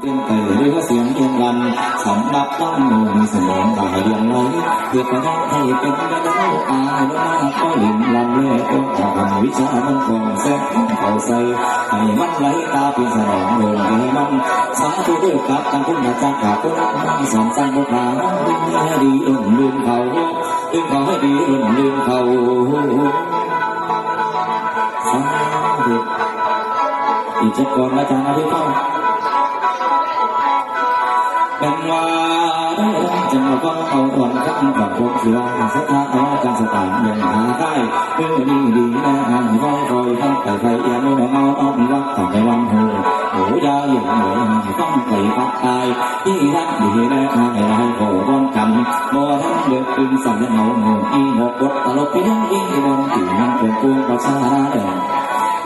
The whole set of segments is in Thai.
เป็นไปด้วยเสียงเอียงลันสำรับตั้งมือมีสมองตาเรียงไหลเพื่อประทับให้เป็นกระดังอายว่าก็หลิมลำเล่ก็ทำวิชามันคงแซ่บเอาใส่ให้มันไหลตาเป็นสนองเดินให้มันสาธุด้วยกับการพุ่งมาจากขาพุ่งสอนสร้างบุญหาให้ดีลืมเขาให้ดีลืมเขาสาธุอีกจะก่อนอาจารย์อะไรเข้าเป็นว่าจังหวะก็เอาถอนข้างกับพวกเสือสัทธาเอาการสตางค์ยังหาได้นี่ดีนะคอยคอยตั้งแต่ไฟเอียนไม่เอาอ้อมรักแต่ในวันหูยาอย่างเหมือนต้องไปพักตายที่รักดีนะให้โผล่ร้อนกันบ่ทั้งเดือดตึงสั่นเหงาหมู่อีหมกบดตลกไปยังยิ่งบนตีนั่งเป็นปูประชาแดง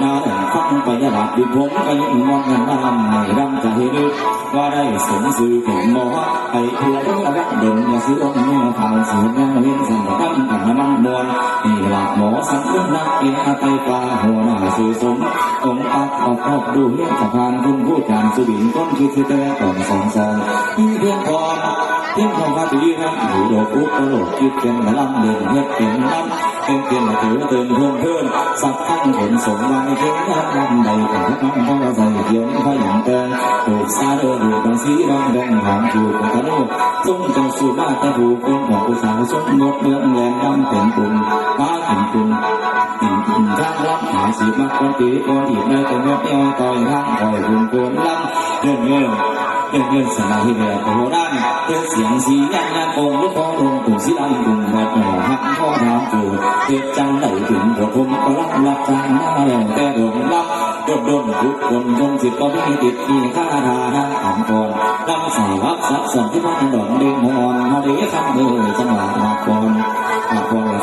นาแดงฟังไปยาลับดิผมไปมองเงินมาลำให้ดำจะให้ลึกว่าได้สมสื่อถึงหมอไอ้ผู้รักเด่นอย่าซื้อองค์มือทางสื่อแม่เล่นสั่งตั้งแต่มันมวนนี่หลักหมอสังเรื่องนักเอกไตปลาหัวหน้าสื่อสมองค์ปักออกดูเลี้ยงสะพานคุณผู้การสุบินก้นคือแต่ก่อนสองที่เพียงพอเพียงพอว่าตีนั้นอยู่โลกุตโลกิดเป็นลำเด่นเฮ็ดเป็นลำเป็นเพียงมาถือเตือนเพื่อนสักทั้งผลสมไว้เพียงลำใดแต่ทุกน้ำพ่อใจเพียงพยายามเตือนถูกซาเดินอยู่ตรงสีบางแดงหางอยู่กับตะโลกส่งเจ้าสู่บ้านตะบูเป็นของผู้สาวสมงดเมืองแหลมดำเป็นกลุ่มป้าถึงกลุ่มทางรับหาสีมักคนตีคนอีกในแต่เมื่อเดียวต่อยทางคอยคุณโกนลำเดินสมาธิแบบโหด้านเดินเสียงสียันยันองค์ลูกพ่อองค์ตุ่มสีดำตุ่มแบบหักพ่อทางจูเด็กจังไหลถึงหัวผมก็รับจางหน้าแต่โดนรับโดนทุกคนจงสิบก็ไม่ติดมีค่าทาทางอ่ำก่อนลำสายรับสับสนที่มันดอนเด้งหอนมาเดี๋ยวคำเลยจังหวะมาก่อน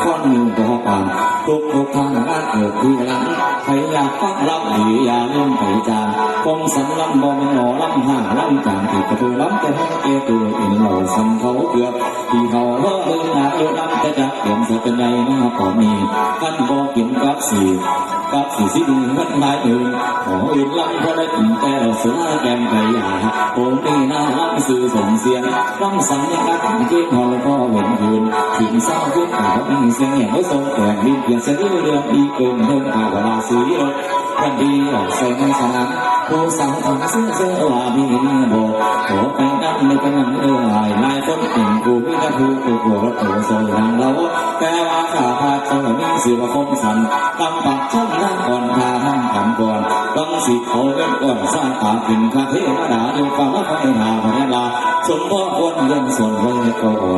ฟ้อนมือตัวปานทุกทางบ้านเกิดที่หลังใครอยากฟังรับดีอย่าลืมไปจานคงสันลำบ่มันหนอลำห่างลำจานที่ประตูลำแต่ห้องเกตัวอินเหล่าสันเขาเกือบที่เขาเลิกเลยหาเอวลำแต่จะเปลี่ยนเสียเป็นไงนะก่อนนี้กันบ่กินกับสีสิดีมันหลายอื่นขออื่นลำพอได้กินแต่เราเสือแกงไก่ยาโอ้นี่น่าลำสื่อส่งเสียงลำสั่งยังกัดเกี่ยงหอแล้วก็เห็นคืนถิ่นเศร้าขึ้นเขามีเสียงแหบไม่ทรงแต่ดินเปลี่ยนเสียงเรื่องอีเอิญเดินข่าวราศีวันดีออกใส่ในสนามผู้สาวทำเสื้อว่ามีบอกขอไปนั่งในกำลังลายคนเก่งกูพิจารณากูรถตัวโซ่ทางเราแต่ว่าข้าพาเจ้ามีสิวคมสันตั้งปากช่องหน้าก่อนพาทำคำก่อนต้องสิเขาเล่นก่อนสร้างตาขึ้นคาเทวดาดูฟังว่าไม่หาพญาลาสมพ่อคนเรื่องส่วนไว้ก็อ่อน